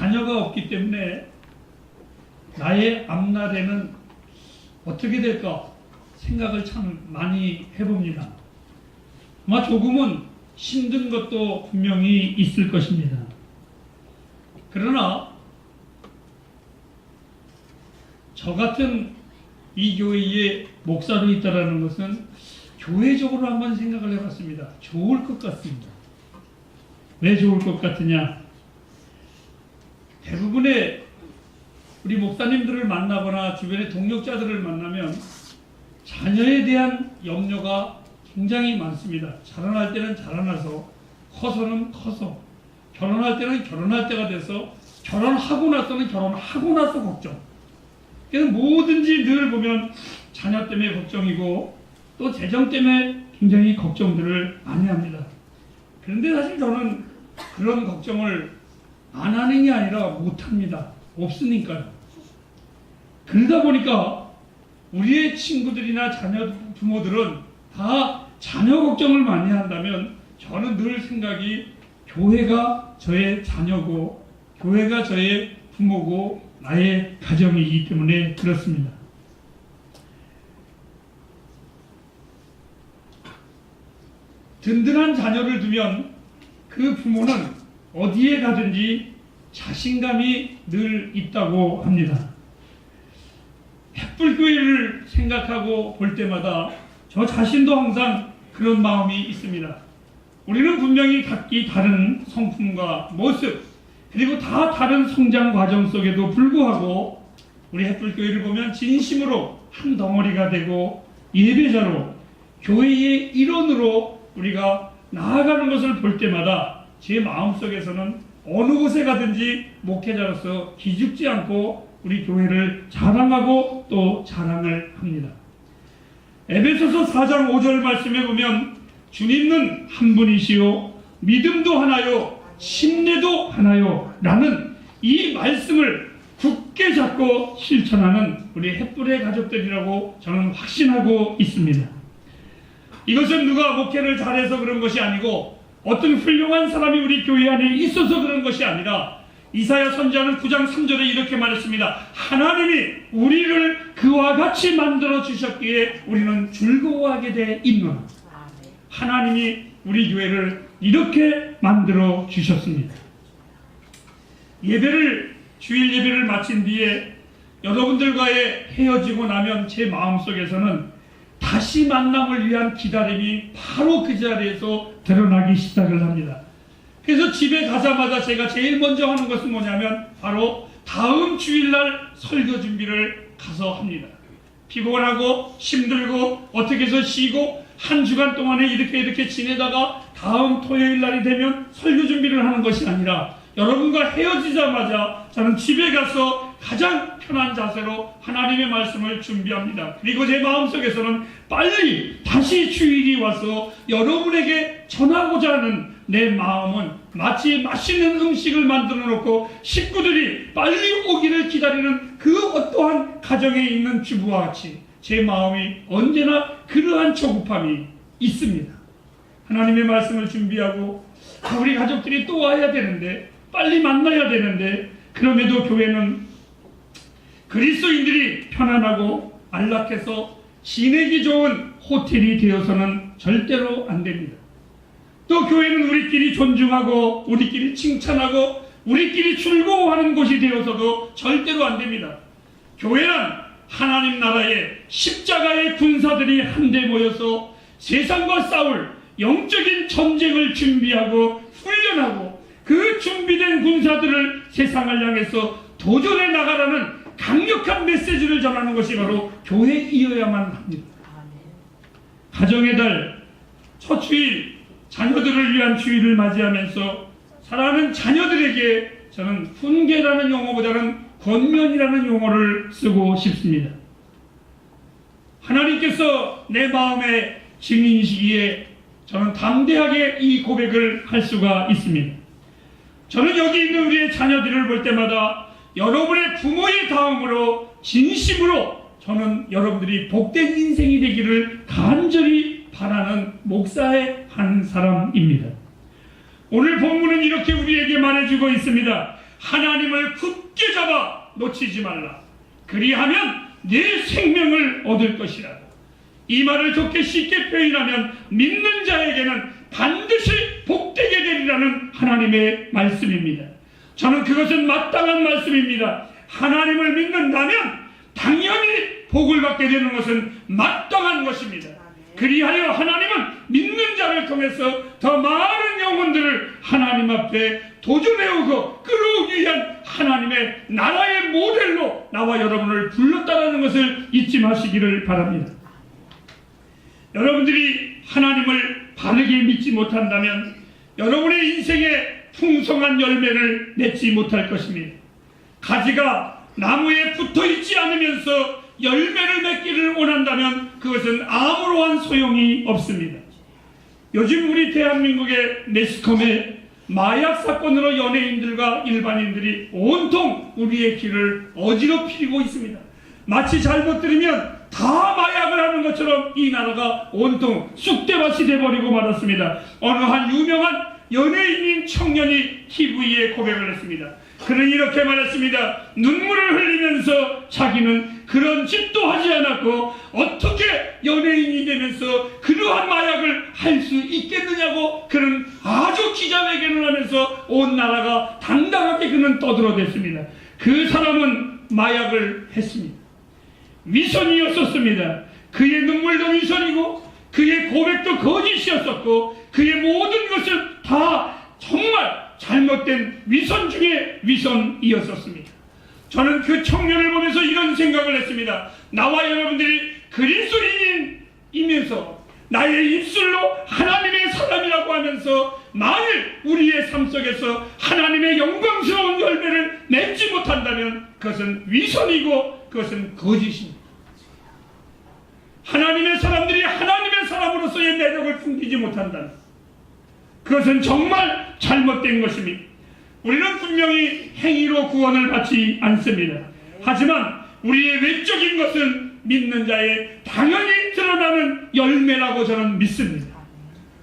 자녀가 없기 때문에 나의 앞날에는 어떻게 될까 생각을 참 많이 해봅니다. 아마 조금은 힘든 것도 분명히 있을 것입니다. 그러나 저 같은 이 교회의 목사로 있다는 것은 교회적으로 한번 생각을 해봤습니다. 좋을 것 같습니다. 왜 좋을 것 같으냐? 대부분의 우리 목사님들을 만나거나 주변의 동역자들을 만나면 자녀에 대한 염려가 굉장히 많습니다. 자라날 때는 자라나서, 커서는 커서, 결혼할 때는 결혼할 때가 돼서, 결혼하고 나서는 결혼하고 나서 걱정. 그래서 뭐든지 늘 보면 자녀 때문에 걱정이고 또 재정 때문에 굉장히 걱정들을 많이 합니다. 그런데 사실 저는 그런 걱정을 안 하는 게 아니라 못 합니다. 없으니까요. 그러다 보니까 우리의 친구들이나 자녀 부모들은 다 자녀 걱정을 많이 한다면 저는 늘 생각이 교회가 저의 자녀고 교회가 저의 부모고 나의 가정이기 때문에 그렇습니다. 든든한 자녀를 두면 그 부모는 어디에 가든지 자신감이 늘 있다고 합니다. 햇불교회를 생각하고 볼 때마다 저 자신도 항상 그런 마음이 있습니다. 우리는 분명히 각기 다른 성품과 모습 그리고 다 다른 성장 과정 속에도 불구하고 우리 햇불교회를 보면 진심으로 한 덩어리가 되고 예배자로 교회의 일원으로 우리가 나아가는 것을 볼 때마다 제 마음속에서는 어느 곳에 가든지 목회자로서 기죽지 않고 우리 교회를 자랑하고 또 자랑을 합니다. 에베소서 4장 5절 말씀에 보면 주님은 한 분이시요 믿음도 하나요 신뢰도 하나요 라는 이 말씀을 굳게 잡고 실천하는 우리 햇불의 가족들이라고 저는 확신하고 있습니다. 이것은 누가 목회를 잘해서 그런 것이 아니고 어떤 훌륭한 사람이 우리 교회 안에 있어서 그런 것이 아니라 이사야 선지자는 9장 3절에 이렇게 말했습니다. 하나님이 우리를 그와 같이 만들어 주셨기에 우리는 즐거워하게 돼 있노라. 하나님이 우리 교회를 이렇게 만들어 주셨습니다. 주일 예배를 마친 뒤에 여러분들과의 헤어지고 나면 제 마음속에서는 다시 만남을 위한 기다림이 바로 그 자리에서 드러나기 시작을 합니다. 그래서 집에 가자마자 제가 제일 먼저 하는 것은 뭐냐면 바로 다음 주일날 설교 준비를 가서 합니다. 피곤하고 힘들고 어떻게 해서 쉬고 한 주간 동안에 이렇게 지내다가 다음 토요일 날이 되면 설교 준비를 하는 것이 아니라 여러분과 헤어지자마자 저는 집에 가서 가장 편한 자세로 하나님의 말씀을 준비합니다. 그리고 제 마음속에서는 빨리 다시 주일이 와서 여러분에게 전하고자 하는 내 마음은 마치 맛있는 음식을 만들어 놓고 식구들이 빨리 오기를 기다리는 그 어떠한 가정에 있는 주부와 같이 제 마음이 언제나 그러한 조급함이 있습니다. 하나님의 말씀을 준비하고 우리 가족들이 또 와야 되는데 빨리 만나야 되는데 그럼에도 교회는 그리스도인들이 편안하고 안락해서 지내기 좋은 호텔이 되어서는 절대로 안 됩니다. 또 교회는 우리끼리 존중하고 우리끼리 칭찬하고 우리끼리 즐거워하는 곳이 되어서도 절대로 안 됩니다. 교회는 하나님 나라의 십자가의 군사들이 한데 모여서 세상과 싸울 영적인 전쟁을 준비하고 훈련하고 그 준비된 군사들을 세상을 향해서 도전해 나가라는 강력한 메시지를 전하는 것이 바로 교회이어야만 합니다. 가정의 달 첫 주일 자녀들을 위한 주일을 맞이하면서 사랑하는 자녀들에게 저는 훈계라는 용어보다는 권면이라는 용어를 쓰고 싶습니다. 하나님께서 내 마음의 증인이시기에 저는 담대하게 이 고백을 할 수가 있습니다. 저는 여기 있는 우리의 자녀들을 볼 때마다 여러분의 부모의 다음으로 진심으로 저는 여러분들이 복된 인생이 되기를 간절히 바라는 목사의 한 사람입니다. 오늘 본문은 이렇게 우리에게 말해주고 있습니다. 하나님을 굳게 잡아 놓치지 말라. 그리하면 내 생명을 얻을 것이라. 이 말을 좋게 쉽게 표현하면 믿는 자에게는 반드시 복되게 되리라는 하나님의 말씀입니다. 저는 그것은 마땅한 말씀입니다. 하나님을 믿는다면 당연히 복을 받게 되는 것은 마땅한 것입니다. 그리하여 하나님은 믿는 자를 통해서 더 많은 영혼들을 하나님 앞에 도전해오고 끌어오기 위한 하나님의 나라의 모델로 나와 여러분을 불렀다는 것을 잊지 마시기를 바랍니다. 여러분들이 하나님을 바르게 믿지 못한다면 여러분의 인생에 풍성한 열매를 맺지 못할 것입니다. 가지가 나무에 붙어있지 않으면서 열매를 맺기를 원한다면 그것은 아무런 소용이 없습니다. 요즘 우리 대한민국의 매스컴에 마약 사건으로 연예인들과 일반인들이 온통 우리의 길을 어지럽히고 있습니다. 마치 잘못 들으면 다 마약을 하는 것처럼 이 나라가 온통 쑥대밭이 돼버리고 말았습니다. 어느 한 유명한 연예인인 청년이 TV에 고백을 했습니다. 그는 이렇게 말했습니다. 눈물을 흘리면서 자기는 그런 짓도 하지 않았고 어떻게 연예인이 되면서 그러한 마약을 할 수 있겠느냐고 그는 아주 기자회견을 하면서 온 나라가 당당하게 그는 떠들어댔습니다. 그 사람은 마약을 했습니다. 위선이었었습니다. 그의 눈물도 위선이고 그의 고백도 거짓이었었고 그의 모든 것을 다 정말 잘못된 위선 중에 위선이었었습니다. 저는 그 청년을 보면서 이런 생각을 했습니다. 나와 여러분들이 그리스도인이면서 나의 입술로 하나님의 사람이라고 하면서 만일 우리의 삶 속에서 하나님의 영광스러운 열매를 맺지 못한다면 그것은 위선이고 그것은 거짓입니다. 하나님의 사람들이 하나님의 사람으로서의 매력을 풍기지 못한다면 그것은 정말 잘못된 것입니다. 우리는 분명히 행위로 구원을 받지 않습니다. 하지만 우리의 외적인 것은 믿는 자의 당연히 드러나는 열매라고 저는 믿습니다.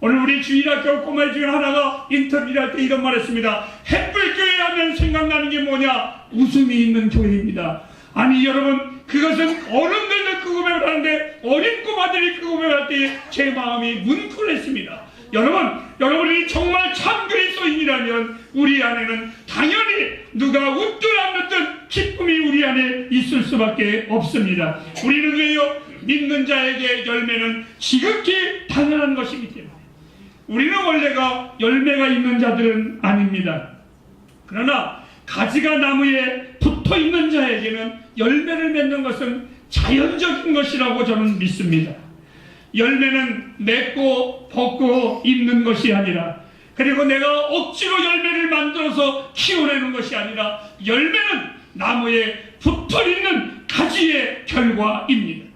오늘 우리 주일학교 꼬마이 중에 하나가 인터뷰를 할 때 이런 말 했습니다. 햇불교회 하면 생각나는 게 뭐냐? 웃음이 있는 교회입니다. 아니 여러분, 그것은 어른들도 그 고백을 하는데 어린 꼬마들이 그 고백을 할 때 제 마음이 뭉클했습니다. 여러분이 정말 참 그리스도인이라면 우리 안에는 당연히 누가 웃든 안 웃든 기쁨이 우리 안에 있을 수밖에 없습니다. 우리는 왜요? 믿는 자에게 열매는 지극히 당연한 것이기 때문에 우리는 원래가 열매가 있는 자들은 아닙니다. 그러나 가지가 나무에 붙어있는 자에게는 열매를 맺는 것은 자연적인 것이라고 저는 믿습니다. 열매는 맺고 벗고 입는 것이 아니라 그리고 내가 억지로 열매를 만들어서 키워내는 것이 아니라 열매는 나무에 붙어있는 가지의 결과입니다.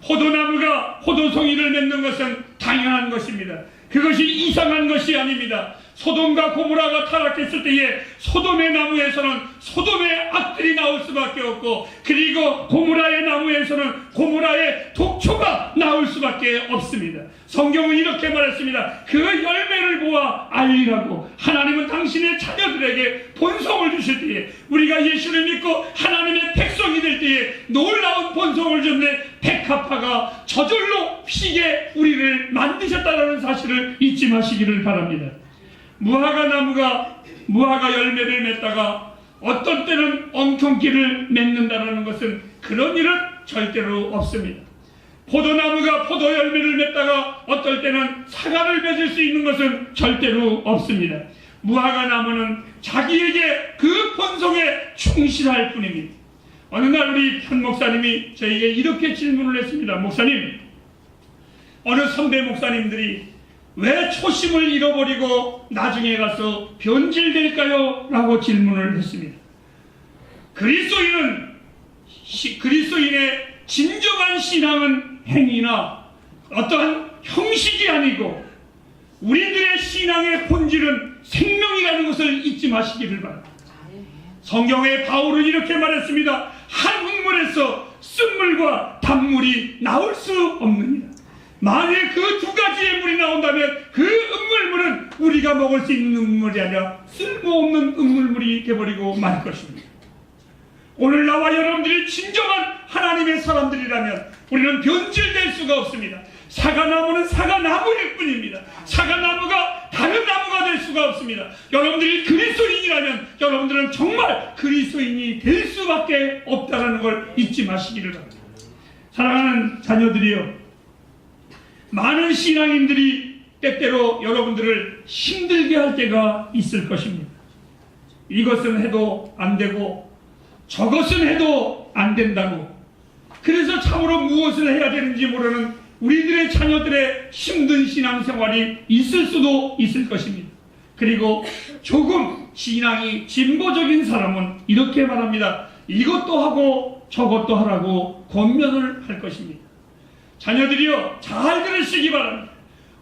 포도나무가 포도송이를 맺는 것은 당연한 것입니다. 그것이 이상한 것이 아닙니다. 소돔과 고모라가 타락했을 때에 소돔의 나무에서는 소돔의 악들이 나올 수밖에 없고 그리고 고모라의 나무에서는 고모라의 독초가 나올 수밖에 없습니다. 성경은 이렇게 말했습니다. 그 열매를 보아 알리라고. 하나님은 당신의 자녀들에게 본성을 주실 때에 우리가 예수를 믿고 하나님의 백성이 될 때에 놀라운 본성을 줬네 백합화가 저절로 피게 우리를 만드셨다는 사실을 잊지 마시기를 바랍니다. 무화과 나무가 무화과 열매를 맺다가 어떤 때는 엉겅퀴를 맺는다는 것은 그런 일은 절대로 없습니다. 포도나무가 포도 열매를 맺다가 어떨 때는 사과를 맺을 수 있는 것은 절대로 없습니다. 무화과 나무는 자기에게 그 본성에 충실할 뿐입니다. 어느 날 우리 현 목사님이 저에게 이렇게 질문을 했습니다. 목사님, 어느 선배 목사님들이 왜 초심을 잃어버리고 나중에 가서 변질될까요? 라고 질문을 했습니다. 그리스도인의 진정한 신앙은 행위나 어떠한 형식이 아니고 우리들의 신앙의 본질은 생명이라는 것을 잊지 마시기를 바랍니다. 성경에 바울은 이렇게 말했습니다. 한 흙물에서 쓴물과 단물이 나올 수 없느니라. 만일 그 두 가지의 물이 나온다면 그 음물물은 우리가 먹을 수 있는 음물이 아니라 쓸모없는 음물물이 되어버리고 말 것입니다. 오늘 나와 여러분들이 진정한 하나님의 사람들이라면 우리는 변질될 수가 없습니다. 사과나무는 사과나무일 뿐입니다. 사과나무가 다른 나무가 될 수가 없습니다. 여러분들이 그리스도인이라면 여러분들은 정말 그리스도인이 될 수밖에 없다는 걸 잊지 마시기를 바랍니다. 사랑하는 자녀들이여, 많은 신앙인들이 때때로 여러분들을 힘들게 할 때가 있을 것입니다. 이것은 해도 안 되고 저것은 해도 안 된다고, 그래서 참으로 무엇을 해야 되는지 모르는 우리들의 자녀들의 힘든 신앙생활이 있을 수도 있을 것입니다. 그리고 조금 신앙이 진보적인 사람은 이렇게 말합니다. 이것도 하고 저것도 하라고 권면을 할 것입니다. 자녀들이여, 잘 들으시기 바랍니다.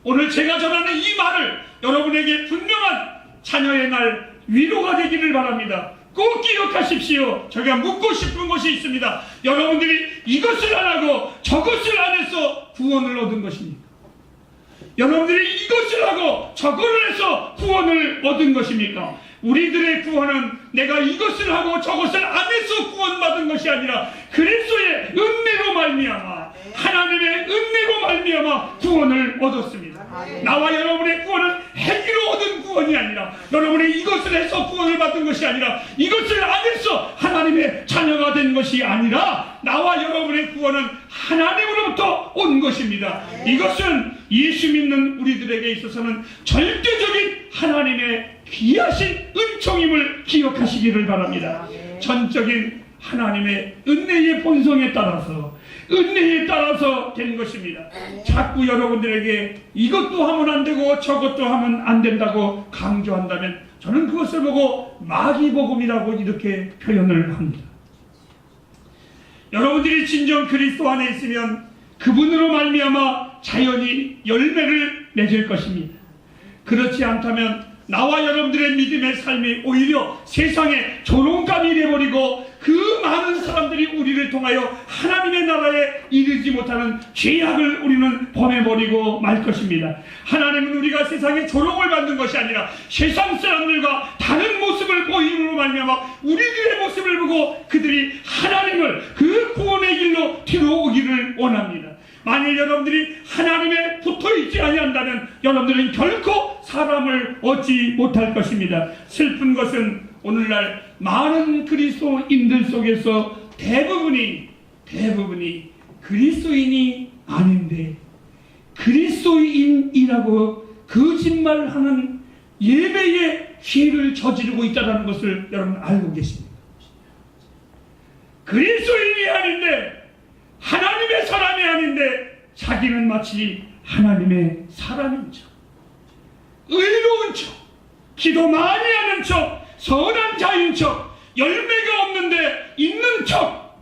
오늘 제가 전하는 이 말을 여러분에게 분명한 자녀의 날 위로가 되기를 바랍니다. 꼭 기억하십시오. 제가 묻고 싶은 것이 있습니다. 여러분들이 이것을 안 하고 저것을 안 해서 구원을 얻은 것입니까? 여러분들이 이것을 하고 저것을 해서 구원을 얻은 것입니까? 우리들의 구원은 내가 이것을 하고 저것을 안 해서 구원받은 것이 아니라 그리스도의 은혜로 말미암아, 하나님의 은혜로 말미암아 구원을 얻었습니다. 나와 여러분의 구원은 행위로 얻은 구원이 아니라, 여러분이 이것을 해서 구원을 받은 것이 아니라, 이것을 안 해서 하나님의 자녀가 된 것이 아니라, 나와 여러분의 구원은 하나님으로부터 온 것입니다. 이것은 예수 믿는 우리들에게 있어서는 절대적인 하나님의 귀하신 은총임을 기억하시기를 바랍니다. 전적인 하나님의 은혜의 본성에 따라서, 은혜에 따라서 된 것입니다. 자꾸 여러분들에게 이것도 하면 안 되고 저것도 하면 안 된다고 강조한다면 저는 그것을 보고 마귀복음이라고 이렇게 표현을 합니다. 여러분들이 진정 그리스도 안에 있으면 그분으로 말미암아 자연히 열매를 맺을 것입니다. 그렇지 않다면 나와 여러분들의 믿음의 삶이 오히려 세상에 조롱감이 되어버리고 그 많은 사람들이 우리를 통하여 하나님의 나라에 이르지 못하는 죄악을 우리는 범해버리고 말 것입니다. 하나님은 우리가 세상에 조롱을 받는 것이 아니라 세상 사람들과 다른 모습을 보임으로 말미암아 우리들의 모습을 보고 그들이 하나님을 그 구원의 길로 들어오기를 원합니다. 만일 여러분들이 하나님에 붙어있지 아니한다면 여러분들은 결코 사람을 얻지 못할 것입니다. 슬픈 것은 오늘날 많은 그리스도인들 속에서 대부분이 그리스도인이 아닌데 그리스도인이라고 거짓말하는 예배의 죄를 저지르고 있다는 것을 여러분 알고 계십니까? 그리스도인이 아닌데, 하나님의 사람이 아닌데 자기는 마치 하나님의 사람인 척, 의로운 척, 기도 많이 하는 척, 선한 자인 척, 열매가 없는데 있는 척,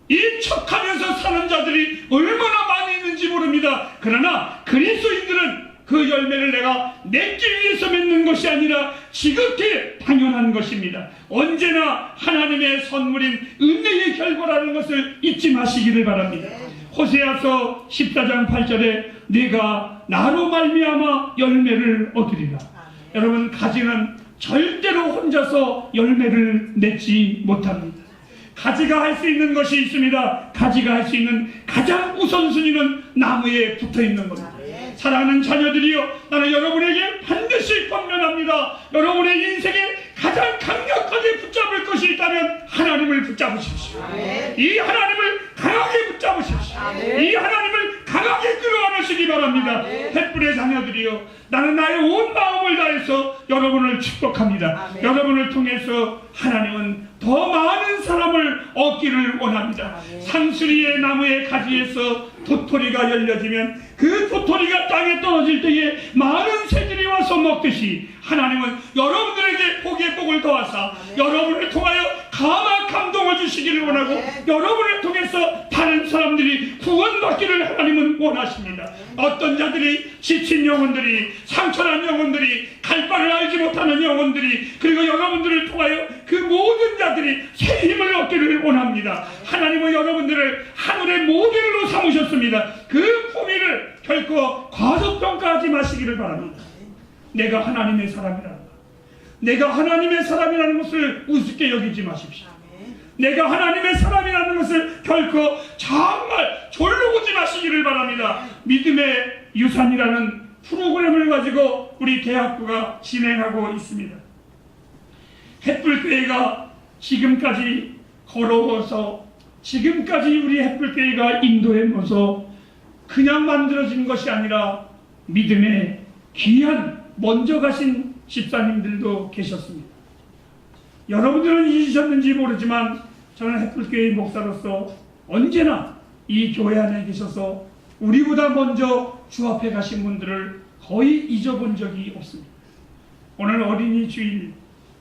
이 척하면서 사는 자들이 얼마나 많이 있는지 모릅니다. 그러나 그리스도인들은 그 열매를 내가 맺기 위해서 맺는 것이 아니라 지극히 당연한 것입니다. 언제나 하나님의 선물인 은혜의 결과라는 것을 잊지 마시기를 바랍니다. 호세아서 14장 8절에 내가 나로 말미암아 열매를 얻으리라. 여러분, 가지는 절대로 혼자서 열매를 맺지 못합니다. 가지가 할 수 있는 것이 있습니다. 가지가 할 수 있는 가장 우선순위는 나무에 붙어있는 겁니다. 사랑하는 자녀들이여, 나는 여러분에게 반드시 권면합니다. 여러분의 인생에 가장 강력하게 붙잡을 것이 있다면 하나님을 붙잡으십시오. 이 하나님을 강하게 붙잡으십시오. 이 하나님을 강하게 끌어안으시기 바랍니다. 햇불의 자녀들이여, 나는 나의 온 마음을 다해서 여러분을 축복합니다. 여러분을 통해서 하나님은 더 많은 사람을 얻기를 원합니다. 상수리의 나무의 가지에서 도토리가 열려지면 그 도토리가 땅에 떨어질 때에 많은 새들이 와서 먹듯이 하나님은 여러분들에게 복의 복을 더하사 여러분을 통하여 감한 감동을 주시기를 원하고 여러분을 통해서 다른 사람들이 구원받기를 하나님은 원하십니다. 어떤 자들이 지친 영혼들이, 상처난 영혼들이, 갈 바를 알지 못하는 영혼들이, 그리고 여러분들을 통하여 그 모든 자들이 새 힘을 얻기를 원합니다. 하나님은 여러분들을 하늘의 모델로 삼으셨습니다. 그 품위를 결코 과소평가하지 마시기를 바랍니다. 내가 하나님의 사람이라는 것, 내가 하나님의 사람이라는 것을 우습게 여기지 마십시오. 내가 하나님의 사람이라는 것을 결코 정말 졸로 보지 마시기를 바랍니다. 믿음의 유산이라는 프로그램을 가지고 우리 대학부가 진행하고 있습니다. 햇불교회가 지금까지 걸어와서, 지금까지 우리 햇불교회가 인도에 모서 그냥 만들어진 것이 아니라 믿음의 귀한 먼저 가신 집사님들도 계셨습니다. 여러분들은 잊으셨는지 모르지만 저는 햇불교회 목사로서 언제나 이 교회 안에 계셔서 우리보다 먼저 주 앞에 가신 분들을 거의 잊어본 적이 없습니다. 오늘 어린이 주일,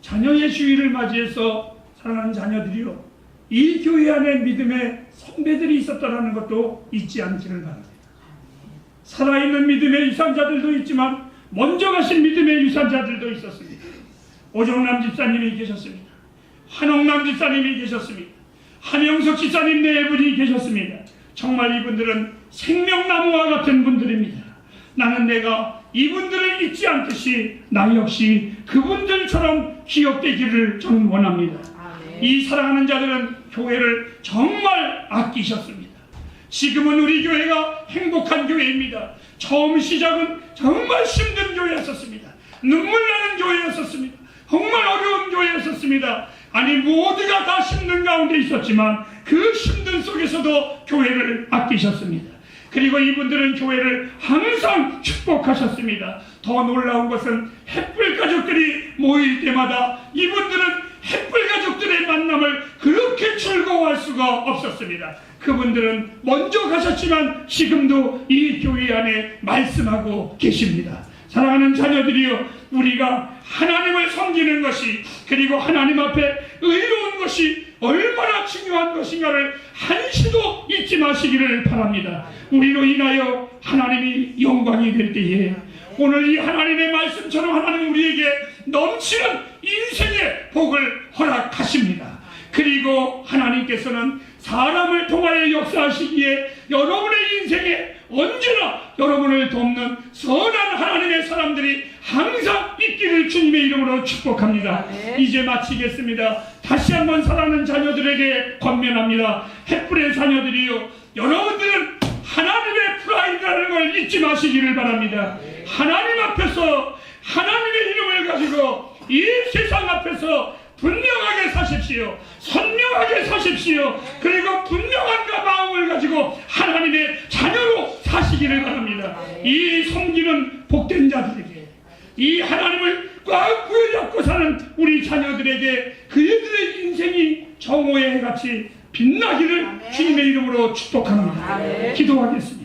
자녀의 주일을 맞이해서 사랑하는 자녀들이요, 이 교회 안에 믿음의 선배들이 있었다는 것도 잊지 않기를 바랍니다. 살아있는 믿음의 유산자들도 있지만 먼저 가신 믿음의 유산자들도 있었습니다. 오정남 집사님이 계셨습니다. 한옥남 집사님이 계셨습니다. 한영석 집사님 네 분이 계셨습니다. 정말 이분들은 생명나무와 같은 분들입니다. 나는 내가 이분들을 잊지 않듯이 나 역시 그분들처럼 기억되기를 저는 원합니다. 이 사랑하는 자들은 교회를 정말 아끼셨습니다. 지금은 우리 교회가 행복한 교회입니다. 처음 시작은 정말 힘든 교회였었습니다. 눈물 나는 교회였었습니다. 정말 어려운 교회였었습니다. 아니, 모두가 다 힘든 가운데 있었지만 그 힘든 속에서도 교회를 아끼셨습니다. 그리고 이분들은 교회를 항상 축복하셨습니다. 더 놀라운 것은 햇불 가족들이 모일 때마다 이분들은 햇불 가족들의 만남을 그렇게 즐거워할 수가 없었습니다. 그분들은 먼저 가셨지만 지금도 이 교회 안에 말씀하고 계십니다. 사랑하는 자녀들이여, 우리가 하나님을 섬기는 것이, 그리고 하나님 앞에 의로운 것이 얼마나 중요한 것인가를 한시도 잊지 마시기를 바랍니다. 우리로 인하여 하나님이 영광이 될 때에 오늘 이 하나님의 말씀처럼 하나님 우리에게 넘치는 인생의 복을 허락하십니다. 그리고 하나님께서는 사람을 통하여 역사하시기에 여러분의 인생에 언제나 여러분을 돕는 선한 하나님의 사람들이 항상 있기를 주님의 이름으로 축복합니다. 이제 마치겠습니다. 다시 한번 사랑하는 자녀들에게 권면합니다. 햇불의 자녀들이요, 여러분들은 하나님의 프라이드라는 걸 잊지 마시기를 바랍니다. 하나님 앞에서 하나님의 이름을 가지고 이 세상 앞에서 분명하게 사십시오. 선명하게 사십시오. 그리고 분명한 마음을 가지고 하나님의 자녀로 사시기를 바랍니다. 이 섬기는 복된 자들에게, 이 하나님을 꽉 부여잡고 사는 우리 자녀들에게 그들의 인생이 정오의 해같이 빛나기를 주님의 이름으로 축복합니다. 기도하겠습니다.